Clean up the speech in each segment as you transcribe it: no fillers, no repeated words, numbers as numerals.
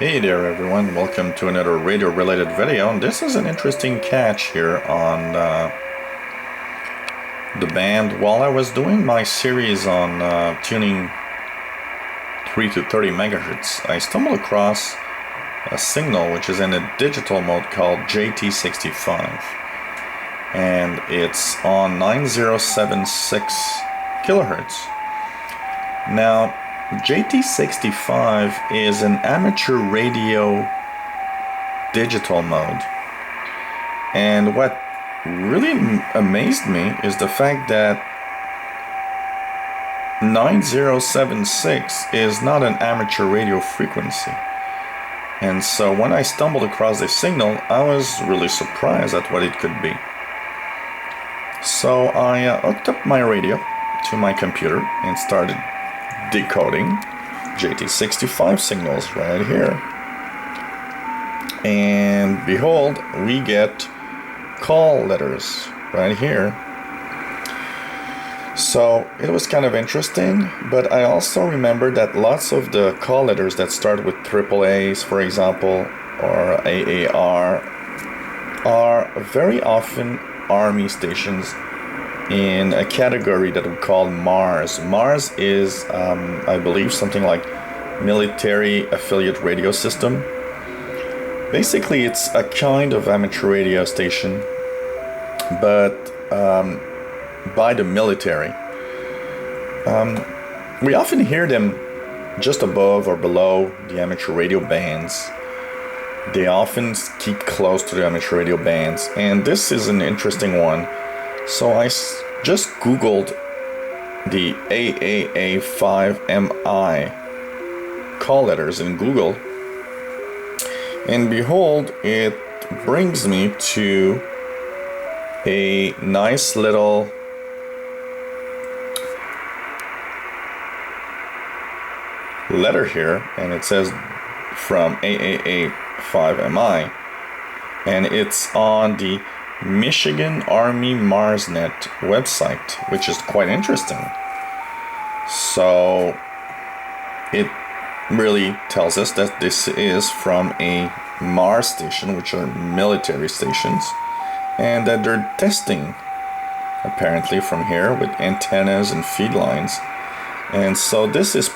Hey there everyone, welcome to another radio related video, and this is an interesting catch here on the band. While I was doing my series on tuning 3 to 30 megahertz, I stumbled across a signal which is in a digital mode called JT65, and it's on 9076 kilohertz. Now JT65 is an amateur radio digital mode, and what really amazed me is the fact that 9076 is not an amateur radio frequency. And so when I stumbled across this signal, I was really surprised at what it could be. So I hooked up my radio to my computer and started decoding JT65 signals right here, and behold, we get call letters right here. So it was kind of interesting, but I also remember that lots of the call letters that start with triple A's, for example, or AAR, are very often Army stations in a category that we call Mars. Mars is, I believe, something like military affiliate radio system. Basically, it's a kind of amateur radio station, but by the military. We often hear them just above or below the amateur radio bands. They often keep close to the amateur radio bands, and this is an interesting one. So I just googled the AAA5MI call letters in Google, and behold, it brings me to a nice little letter here, and it says from AAA5MI, and it's on the Michigan Army MarsNet website, which is quite interesting. So it really tells us that this is from a Mars station, which are military stations, and that they're testing apparently from here with antennas and feed lines. And so this is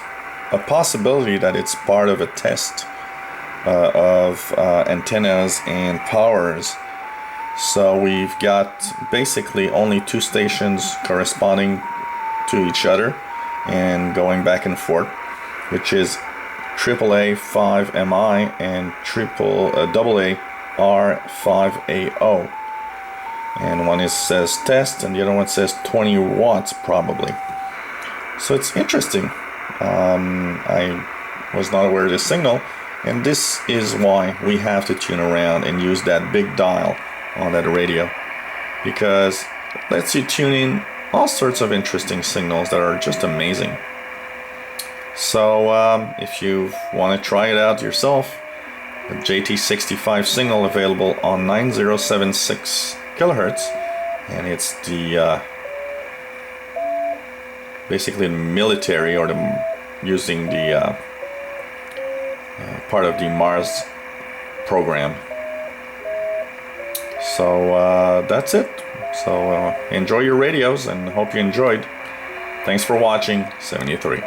a possibility that it's part of a test of antennas and powers. So we've got basically only two stations corresponding to each other and going back and forth, which is AAA5MI and AAR5AO. And one says test and the other one says 20 watts probably. So it's interesting. I was not aware of this signal, and this is why we have to tune around and use that big dial on that radio, because it lets you tune in all sorts of interesting signals that are just amazing. So if you want to try it out yourself, the JT65 signal available on 9076 kilohertz, and it's the basically the military, or the using the part of the Mars program. So that's it. So enjoy your radios, and hope you enjoyed. Thanks for watching. 73.